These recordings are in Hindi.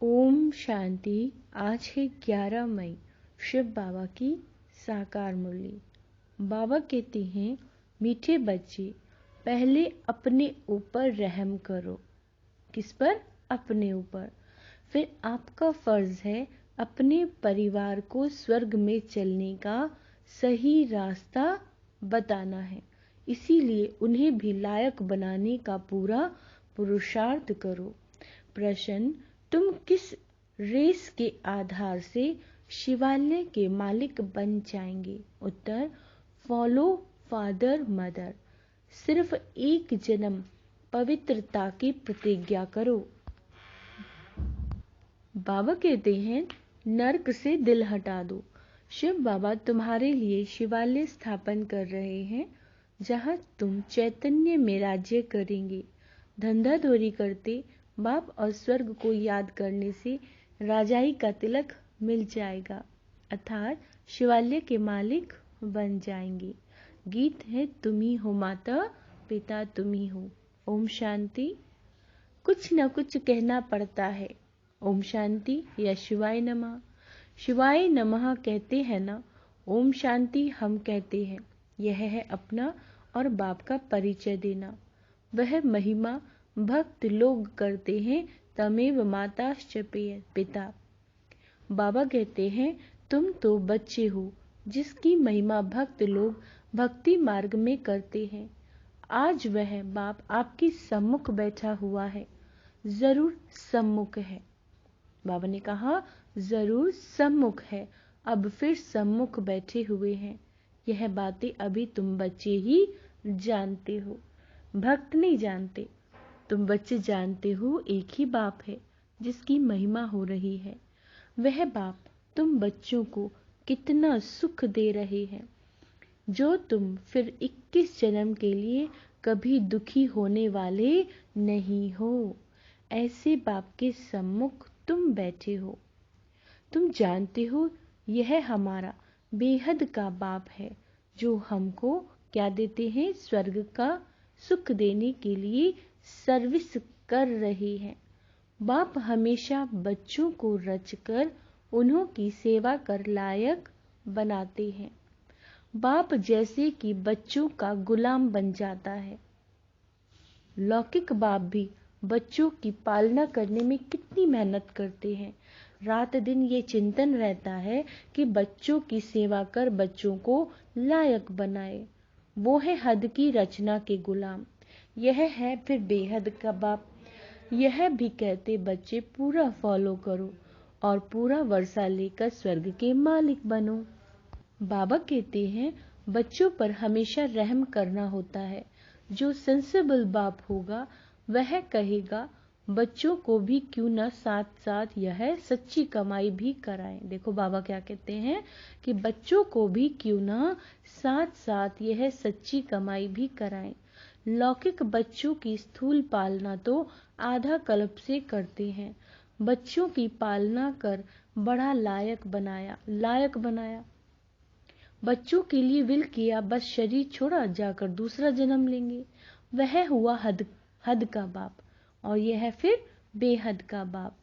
ओम शांति। आज है 11 मई, शिव बाबा की साकार मुरली। बाबा कहते हैं, मीठे बच्चे, पहले अपने ऊपर रहम करो। किस पर? अपने ऊपर। फिर आपका फर्ज है अपने परिवार को स्वर्ग में चलने का सही रास्ता बताना है। इसीलिए उन्हें भी लायक बनाने का पूरा पुरुषार्थ करो। प्रश्न: तुम किस रेस के आधार से शिवालय के मालिक बन जाएंगे? उत्तर: फॉलो फादर मदर। सिर्फ एक जन्म पवित्रता की प्रतिज्ञा करो। बाबा कहते हैं, नर्क से दिल हटा दो। शिव बाबा तुम्हारे लिए शिवालय स्थापन कर रहे हैं, जहां तुम चैतन्य में राज्य करेंगे। धंधाधोरी करते बाप और स्वर्ग को याद करने से राजाई का तिलक मिल जाएगा, अर्थात शिवालय के मालिक बन जाएंगे। गीत है, तुम ही हो माता पिता, तुम ही हो। ओम शांति। कुछ न कुछ कहना पड़ता है। ओम शांति या शिवाय नमः। शिवाय नमः कहते हैं ना, ओम शांति हम कहते हैं। यह है अपना और बाप का परिचय देना। वह महिमा भक्त लोग करते हैं, तमेव माताश्च पिता। बाबा कहते हैं, तुम तो बच्चे हो जिसकी महिमा भक्त लोग भक्ति मार्ग में करते हैं। आज वह बाप आपके सम्मुख बैठा हुआ है, जरूर सम्मुख है। बाबा ने कहा, जरूर सम्मुख है। अब फिर सम्मुख बैठे हुए हैं। यह बातें अभी तुम बच्चे ही जानते हो, भक्त नहीं जानते। तुम बच्चे जानते हो एक ही बाप है जिसकी महिमा हो रही है। वह बाप तुम बच्चों को कितना सुख दे रहे हैं, जो तुम फिर 21 जन्म के लिए कभी दुखी होने वाले नहीं हो। ऐसे बाप के सम्मुख तुम बैठे हो। तुम जानते हो, यह हमारा बेहद का बाप है, जो हमको क्या देते हैं? स्वर्ग का सुख देने के लिए सर्विस कर रहे हैं। बाप हमेशा बच्चों को रचकर उन्हों की सेवा कर लायक बनाते हैं। बाप जैसे कि बच्चों का गुलाम बन जाता है। लौकिक बाप भी बच्चों की पालना करने में कितनी मेहनत करते हैं। रात दिन ये चिंतन रहता है कि बच्चों की सेवा कर बच्चों को लायक बनाए। वो है हद की रचना के गुलाम। यह है फिर बेहद का बाप। यह भी कहते, बच्चे पूरा फॉलो करो और पूरा वर्षा लेकर स्वर्ग के मालिक बनो। बाबा कहते हैं, बच्चों पर हमेशा रहम करना होता है। जो सेंसिबल बाप होगा वह कहेगा, बच्चों को भी क्यों न साथ साथ यह सच्ची कमाई भी कराएं। देखो बाबा क्या कहते हैं कि बच्चों को भी क्यों न साथ साथ यह सच्ची कमाई भी कराएं। लौकिक बच्चों की स्थूल पालना तो आधा कल्प से करते हैं। बच्चों की पालना कर बड़ा लायक बनाया। बच्चों के लिए विल किया, बस शरीर छोड़ा, जाकर दूसरा जन्म लेंगे। वह हुआ हद का बाप, और यह फिर बेहद का बाप।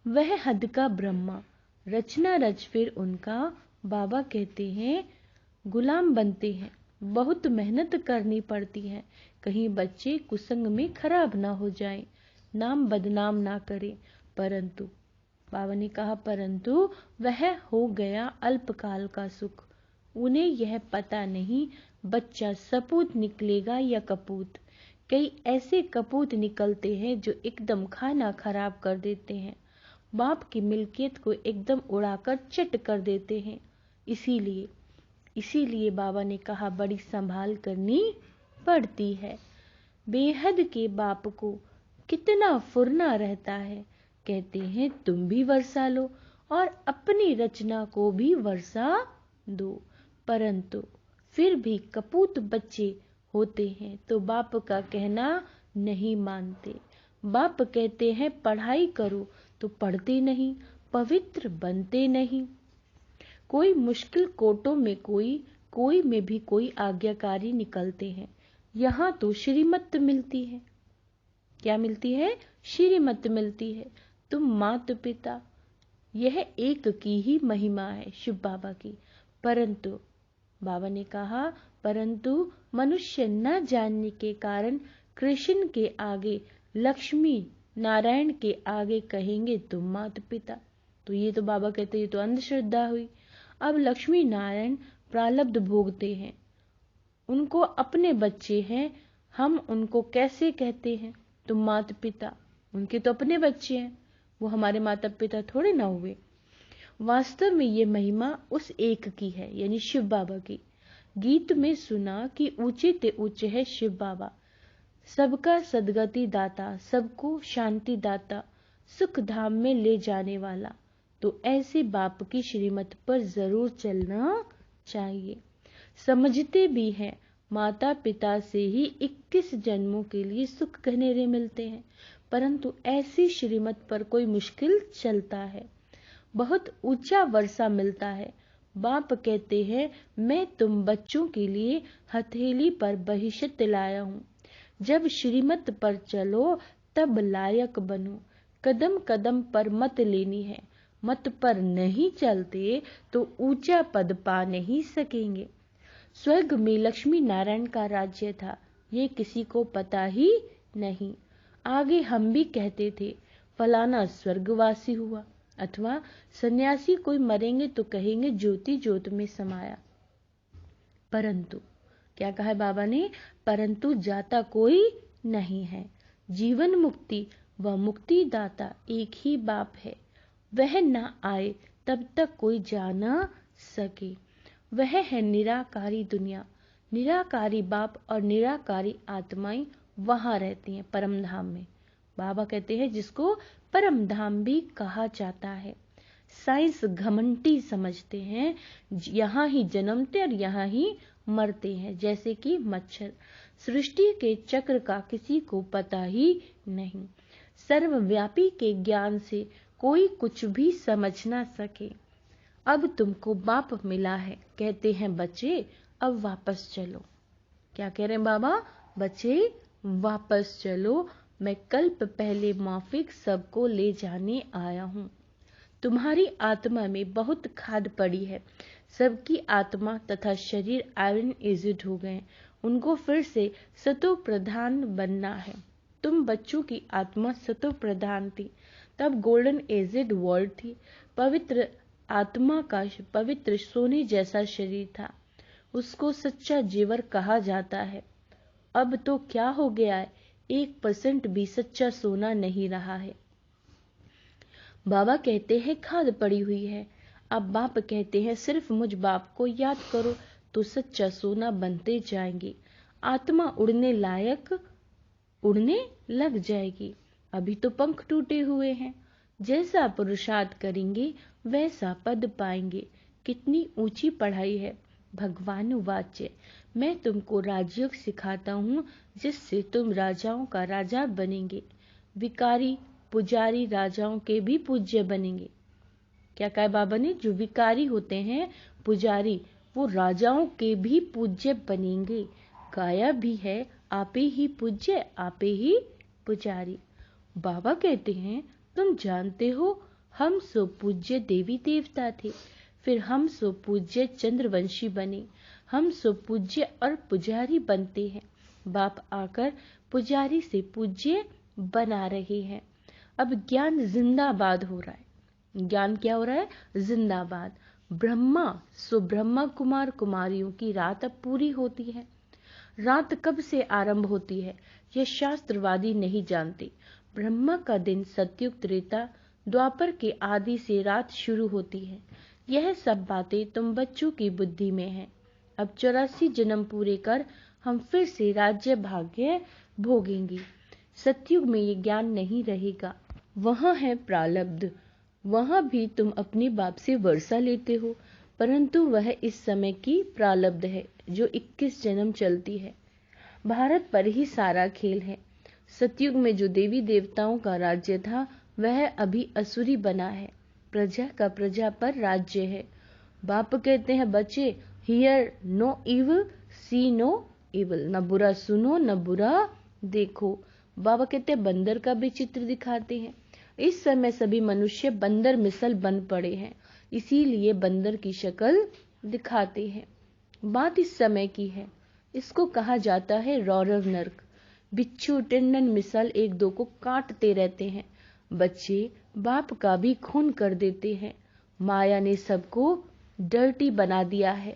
वह हद का ब्रह्मा, रचना रच फिर उनका बाबा कहते हैं गुलाम बनते हैं। बहुत मेहनत करनी पड़ती है, कहीं बच्चे कुसंग में खराब ना हो जाएं, नाम बदनाम ना करें। परंतु बाबा ने कहा, परंतु वह हो गया अल्पकाल का सुख। उन्हें यह पता नहीं बच्चा सपूत निकलेगा या कपूत। कई ऐसे कपूत निकलते हैं जो एकदम खाना खराब कर देते हैं, बाप की मिल्कियत को एकदम उड़ाकर चट कर देते हैं। इसीलिए बाबा ने कहा, बड़ी संभाल करनी पड़ती है। बेहद के बाप को कितना फुरना रहता है। कहते हैं, तुम भी वर्षा लो और अपनी रचना को भी वर्षा दो। परंतु फिर भी कपूत बच्चे होते हैं तो बाप का कहना नहीं मानते। बाप कहते हैं, पढ़ाई करो, तो पढ़ते नहीं, पवित्र बनते नहीं। कोई मुश्किल कोटों में कोई में भी कोई आज्ञाकारी निकलते हैं। यहाँ तो श्रीमत मिलती है। क्या मिलती है? श्रीमत मिलती है। तुम माता पिता, यह एक की ही महिमा है शिव बाबा की। परंतु बाबा ने कहा, परंतु मनुष्य न जानने के कारण कृष्ण के आगे, लक्ष्मी नारायण के आगे कहेंगे तुम माता पिता। तो ये तो बाबा कहते ये तो अंधश्रद्धा हुई। अब लक्ष्मी नारायण प्रारब्ध भोगते हैं, उनको अपने बच्चे हैं, हम उनको कैसे कहते हैं तुम माता पिता? उनके तो अपने बच्चे हैं, वो हमारे माता पिता थोड़े ना हुए। वास्तव में ये महिमा उस एक की है, यानी शिव बाबा की। गीत में सुना कि ऊंचे ते ऊंचे है शिव बाबा, सबका सदगति दाता, सबको शांति दाता, सुख धाम में ले जाने वाला। तो ऐसे बाप की श्रीमत पर जरूर चलना चाहिए। समझते भी हैं माता पिता से ही 21 जन्मों के लिए सुख घनेरे मिलते हैं, परंतु ऐसी श्रीमत पर कोई मुश्किल चलता है, बहुत ऊंचा वर्षा मिलता है। बाप कहते हैं, मैं तुम बच्चों के लिए हथेली पर बहिष्त लाया हूँ, जब श्रीमत पर चलो तब लायक बनो, कदम कदम पर मत लेनी है, मत पर नहीं चलते तो ऊंचा पद पा नहीं सकेंगे। स्वर्ग में लक्ष्मी नारायण का राज्य था, ये किसी को पता ही नहीं। आगे हम भी कहते थे फलाना स्वर्गवासी हुआ, अथवा सन्यासी कोई मरेंगे तो कहेंगे ज्योति ज्योत में समाया। परंतु क्या कहा है बाबा ने? परंतु जाता कोई नहीं है। जीवन मुक्ति व मुक्ति दाता एक ही बाप है, वह न आए तब तक कोई जा न सके। वह है निराकारी दुनिया, निराकारी बाप और निराकारी आत्माएं वहां रहती हैं परम धाम में। बाबा कहते हैं जिसको परम धाम भी कहा जाता है। साइंस घमंडी समझते हैं यहाँ ही जन्मते और यहाँ ही मरते हैं, जैसे कि मच्छर। सृष्टि के चक्र का किसी को पता ही नहीं। सर्वव्यापी के ज्ञान से कोई कुछ भी समझ ना सके। अब तुमको बाप मिला है, कहते हैं बच्चे अब वापस चलो। क्या कह रहे हैं बाबा? बच्चे वापस चलो, मैं कल्प पहले माफिक सबको ले जाने आया हूँ। तुम्हारी आत्मा में बहुत खाद पड़ी है, सबकी आत्मा तथा शरीर आयरन एजिड हो गए, उनको फिर से सतो प्रधान बनना है। तुम बच्चों की आत्मा सतो प्रधान थी, तब गोल्डन एजिड वर्ल्ड थी, पवित्र आत्मा का पवित्र सोने जैसा शरीर था, उसको सच्चा जेवर कहा जाता है। अब तो क्या हो गया है, 1% भी सच्चा सोना नहीं रहा है। बाबा कहते हैं खाद पड़ी हुई है। अब बाप कहते हैं सिर्फ मुझ बाप को याद करो तो सच्चा सोना बनते जाएंगे, आत्मा उड़ने लायक उड़ने लग जाएगी। अभी तो पंख टूटे हुए हैं, जैसा पुरुषार्थ करेंगे वैसा पद पाएंगे। कितनी ऊंची पढ़ाई है। भगवान वाच्य, मैं तुमको राजयोग सिखाता हूँ जिससे तुम राजाओं का राजा बनेंगे, विकारी पुजारी राजाओं के भी पूज्य बनेंगे। क्या कहा बाबा ने? जो विकारी होते हैं पुजारी, वो राजाओं के भी पूज्य बनेंगे। गाया भी है, आपे ही पूज्य आपे ही पुजारी। बाबा कहते हैं तुम जानते हो हम सो पूज्य देवी देवता थे, फिर हम सो पूज्य चंद्रवंशी बने, हम सो पूज्य और पुजारी बनते हैं। बाप आकर पुजारी से पूज्य बना रहे हैं। अब ज्ञान जिंदाबाद हो रहा है। ज्ञान क्या हो रहा है? जिंदाबाद। ब्रह्मा सो ब्रह्मा कुमार कुमारियों की रात अब पूरी होती है। रात कब से आरंभ होती है यह शास्त्रवादी नहीं जानते। ब्रह्मा का दिन सतयुग त्रेता द्वापर के आदि से रात शुरू होती है। यह सब बातें तुम बच्चों की बुद्धि में है। अब 84 जन्म पूरे कर हम फिर से राज्य भाग्य भोगेंगे। सतयुग में ये ज्ञान नहीं रहेगा, वहां है प्रारब्ध। वहां भी तुम अपने बाप से वर्षा लेते हो, परंतु वह इस समय की प्रारब्ध है जो 21 जन्म चलती है। भारत पर ही सारा खेल है। सतयुग में जो देवी देवताओं का राज्य था वह अभी असुरी बना है। प्रजा का प्रजा पर राज्य है। बाप कहते हैं बच्चे, hear no evil see no evil, न बुरा सुनो न बुरा देखो। बाबा कहते हैं बंदर का भी चित्र दिखाते हैं। इस समय सभी मनुष्य बंदर मिसल बन पड़े हैं, इसीलिए बंदर की शक्ल दिखाते हैं। बात इस समय की है, इसको कहा जाता है रौरव नर्क। बिच्छू टिंडन मिसल एक दो को काटते रहते हैं। बच्चे बाप का भी खून कर देते हैं। माया ने सबको डर्टी बना दिया है।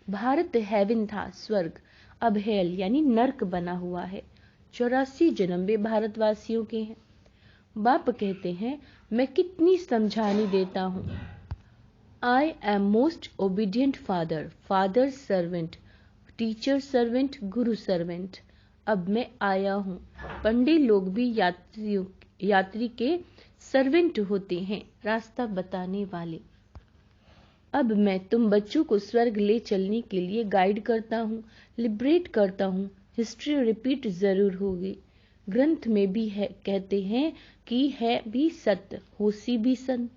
भारत हेवन था, स्वर्ग अब हेल यानी नर्क बना हुआ है। 84 जन्म वे भारतवासियों के हैं। बाप कहते हैं, मैं कितनी समझानी देता हूँ। I am most obedient father, father servant, teacher servant, Guru servant. अब मैं आया हूँ। पंडित लोग भी यात्री के सर्वेंट होते हैं, रास्ता बताने वाले। अब मैं तुम बच्चों को स्वर्ग ले चलने के लिए गाइड करता हूँ, लिबरेट करता हूँ। हिस्ट्री रिपीट जरूर होगी। ग्रंथ में भी है, कहते हैं कि है भी सत्य, होशी भी संत।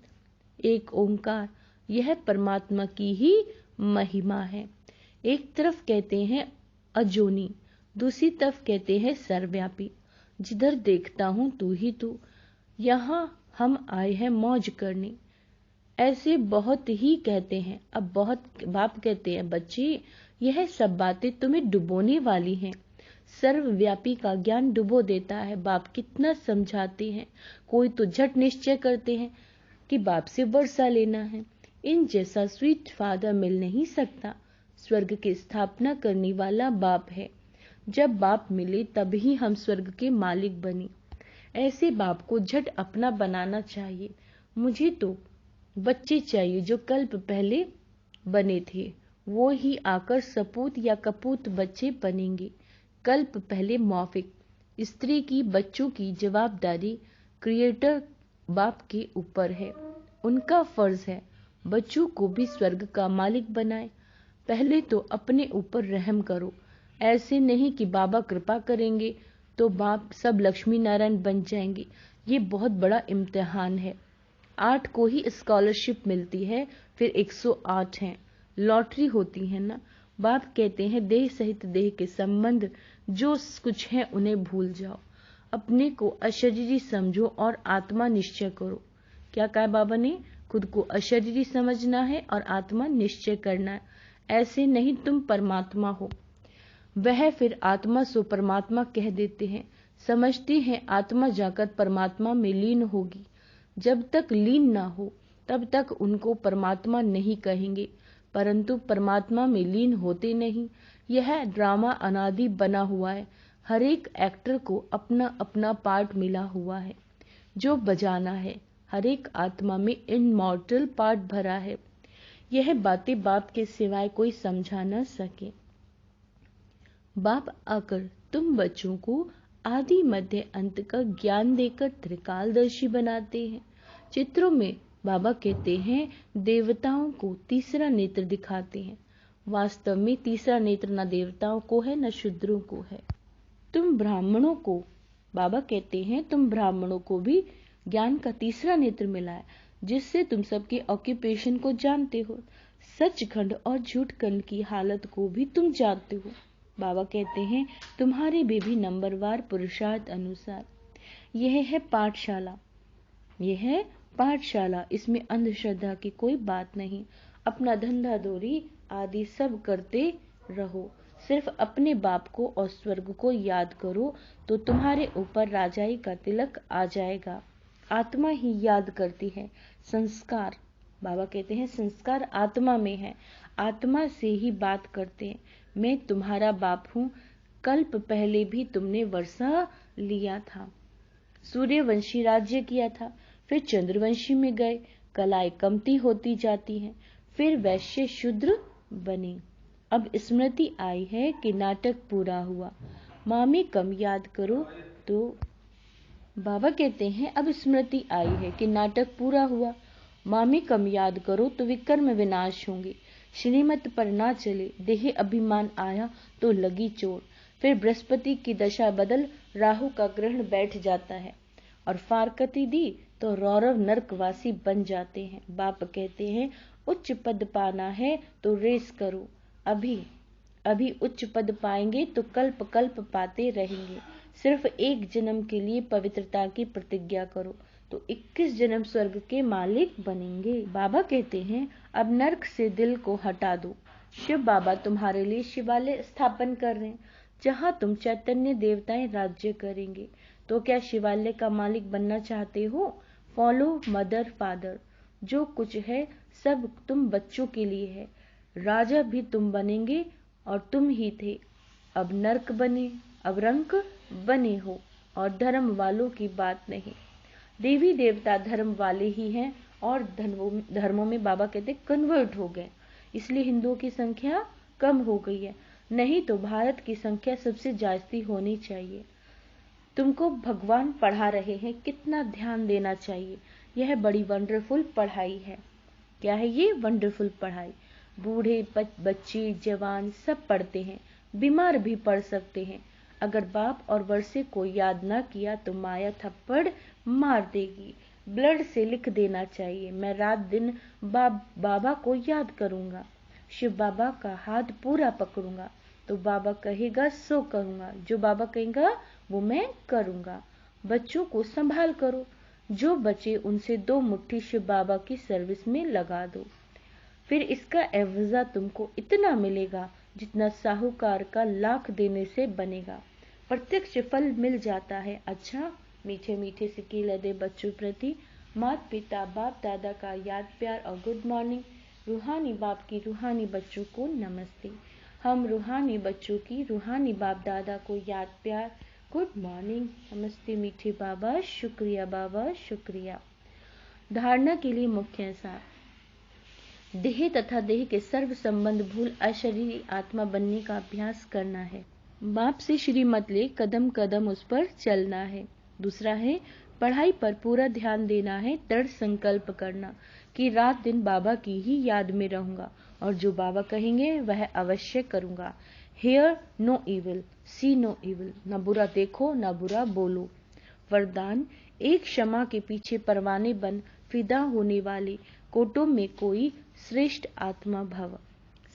एक ओंकार, यह परमात्मा की ही महिमा है। एक तरफ कहते हैं अजोनी, दूसरी तरफ कहते हैं सर्वव्यापी। जिधर देखता हूँ तू ही तू, यहाँ हम आए हैं मौज करने। ऐसे बहुत ही कहते हैं। अब बहुत बाप कहते हैं, बच्चे यह सब बातें तुम्हें डुबोने वाली हैं। सर्वव्यापी का ज्ञान डुबो देता है। बाप कितना समझाते हैं। कोई तो झट निश्चय करते हैं कि बाप से वर्षा लेना है। इन जैसा स्वीट फादर मिल नहीं सकता। स्वर्ग की स्थापना करने वाला बाप है। जब बाप मिले तभी हम स्वर्ग के मालिक बने। ऐसे बाप को झट अपना बनाना चाहिए। मुझे तो बच्चे चाहिए जो कल्प पहले बने थे, वो ही आकर सपूत या कपूत बच्चे बनेंगे। कल्प पहले मौफिक स्त्री की बच्चों की जवाबदारी क्रिएटर बाप के ऊपर है। उनका फर्ज है बच्चों को भी स्वर्ग का मालिक बनाए। पहले तो अपने ऊपर रहम करो। ऐसे नहीं कि बाबा कृपा करेंगे तो बाप सब लक्ष्मी नारायण बन जाएंगे। ये बहुत बड़ा इम्तिहान है। 8 को ही स्कॉलरशिप मिलती है, फिर 108 हैं। लॉटरी होती है ना। बाप कहते हैं देह सहित देह के संबंध जो कुछ है उन्हें भूल जाओ। अपने को अशरीरी समझो और आत्मा निश्चय करो। क्या कहा बाबा ने? खुद को अशरीरी समझना है और आत्मा निश्चय करना है। ऐसे नहीं तुम परमात्मा हो। वह फिर आत्मा सो परमात्मा कह देते हैं। समझते हैं आत्मा जाकर परमात्मा में लीन होगी। जब तक लीन ना हो तब तक उनको परमात्मा नहीं कहेंगे, परंतु परमात्मा में लीन होते नहीं। यह ड्रामा अनादि बना हुआ है। हर एक एक्टर को अपना अपना पार्ट मिला हुआ है जो बजाना है। हर एक आत्मा में इनमॉर्टल पार्ट भरा है। यह बातें बाप के सिवाय कोई समझा न सके। बाप आकर तुम बच्चों को आदि मध्य अंत का ज्ञान देकर त्रिकालदर्शी बनाते हैं। चित्रों में बाबा कहते हैं देवताओं को तीसरा नेत्र दिखाते हैं। वास्तव में तीसरा नेत्र न देवताओं को है न शूद्रों को है। तुम ब्राह्मणों को, बाबा कहते हैं तुम ब्राह्मणों को भी ज्ञान का तीसरा नेत्र मिला है, जिससे तुम सबके ऑक्यूपेशन को जानते हो। सचखंड और झूठखंड की हालत को भी तुम जानते हो। बाबा कहते हैं तुम्हारे भी नंबरवार पुरुषार्थ अनुसार। यह है पाठशाला। यह है पाठशाला। इसमें अंधश्रद्धा की कोई बात नहीं। अपना धंधा दोरी आदि सब करते रहो। सिर्फ अपने बाप को और स्वर्ग को याद करो तो तुम्हारे ऊपर राजाई का तिलक आ जाएगा। आत्मा ही याद करती है। संस्कार, बाबा कहते हैं संस्कार आत्मा में है। आत्मा से ही बात करते हैं। मैं तुम्हारा बाप हूँ। कल्प पहले भी तुमने वर्षा लिया था। सूर्यवंशी राज्य किया था, फिर चंद्रवंशी में गए। कलाएं कमती होती जाती हैं, फिर वैश्य शूद्र बने। अब स्मृति आई है कि नाटक पूरा हुआ। मामी कम याद करो तो बाबा कहते हैं अब स्मृति आई है कि नाटक पूरा हुआ। मामी कम याद करो तो विकर्म विनाश होंगे। श्रीमत पर ना चले, देह अभिमान आया तो लगी चोट। फिर बृहस्पति की दशा बदल राहु का ग्रहण बैठ जाता है और फारकती दी तो रौरव नरकवासी बन जाते हैं। बाप कहते हैं उच्च पद पाना है तो रेस करो। अभी उच्च पद पाएंगे तो कल्प कल्प पाते रहेंगे। सिर्फ एक जन्म के लिए पवित्रता की प्रतिज्ञा करो। तो 21 जन्म स्वर्ग के मालिक बनेंगे। बाबा कहते हैं अब नर्क से दिल को हटा दो। शिव बाबा तुम्हारे लिए शिवालय स्थापन कर रहे हैं जहां तुम चैतन्य देवताएं राज्य करेंगे। तो क्या शिवालय का मालिक बनना चाहते हो? Follow mother father. जो कुछ है सब तुम बच्चों के लिए है। राजा भी तुम बनेंगे और तुम ही थे, अब नर्क बने, अब रंक बने हो और धर्म वालों की बात नहीं। देवी देवता धर्म वाले ही हैं और धर्मों में बाबा कहते कन्वर्ट हो गए, इसलिए हिंदुओं की संख्या कम हो गई है। नहीं तो भारत की संख्या सबसे जास्ती होनी चाहिए। तुमको भगवान पढ़ा रहे हैं, कितना ध्यान देना चाहिए। यह बड़ी वंडरफुल पढ़ाई है। क्या है ये वंडरफुल पढ़ाई? बूढ़े बच्चे जवान सब पढ़ते हैं, बीमार भी पढ़ सकते हैं। अगर बाप और वर्षे को याद ना किया तो माया थप्पड़ मार देगी। ब्लड से लिख देना चाहिए, मैं रात दिन बाबा को याद करूंगा, शिव बाबा का हाथ पूरा पकड़ूंगा, तो बाबा कहेगा सो करूंगा, जो बाबा कहेगा वो मैं करूंगा। बच्चों को संभाल करो, जो बचे उनसे 2 मुट्ठी शिव बाबा की सर्विस में लगा दो। फिर इसका एवजा तुमको इतना मिलेगा जितना साहूकार का लाख देने से बनेगा। प्रत्यक्ष फल मिल जाता है। अच्छा, मीठे मीठे सिक्के लदे बच्चों प्रति माता पिता बाप दादा का याद प्यार और गुड मॉर्निंग। रूहानी बाप की रूहानी बच्चों को नमस्ते। हम रूहानी बच्चों की रूहानी बाप दादा को याद प्यार गुड मॉर्निंग नमस्ते। मीठे बाबा शुक्रिया, बाबा शुक्रिया। धारणा के लिए मुख्य सार, देह तथा देह के सर्व संबंध भूल अशरीरी आत्मा बनने का अभ्यास करना है। बाप से श्रीमत ले कदम कदम उस पर चलना है। दूसरा है पढ़ाई पर पूरा ध्यान देना है। दृढ़ संकल्प करना कि रात दिन बाबा की ही याद में रहूंगा और जो बाबा कहेंगे वह अवश्य करूंगा। Hair no evil, see no evil, न बुरा देखो न बुरा बोलो। वरदान, एक क्षमा के पीछे परवाने बन फिदा होने वाले कोटों में कोई श्रेष्ठ आत्मा भव।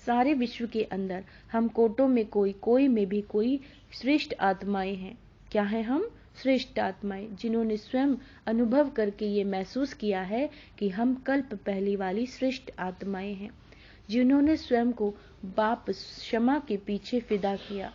सारे विश्व के अंदर हम कोटों में कोई में भी कोई श्रेष्ठ आत्माएं हैं। क्या है हम? श्रेष्ठ आत्माएं, जिन्होंने स्वयं अनुभव करके ये महसूस किया है कि हम कल्प पहली वाली श्रेष्ठ आत्माएं हैं, जिन्होंने स्वयं को बाप क्षमा के पीछे फिदा किया।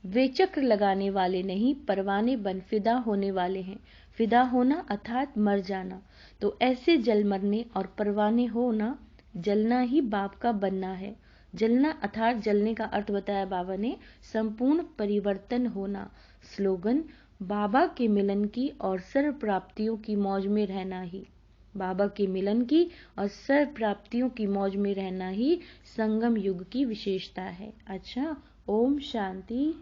वे चक्र लगाने वाले नहीं, परवाने बन फिदा होने वाले हैं। फिदा होना अर्थात मर जाना, तो ऐसे जल मरने और परवाने होना, जलना ही बाप का बनना है। जलना अर्थात जलने का अर्थ बताया बाबा ने, संपूर्ण परिवर्तन होना। स्लोगन, बाबा के मिलन की और सर्व प्राप्तियों की मौज में रहना ही, बाबा के मिलन की और सर्व प्राप्तियों की मौज में रहना ही संगम युग की विशेषता है। अच्छा, ओम शांति।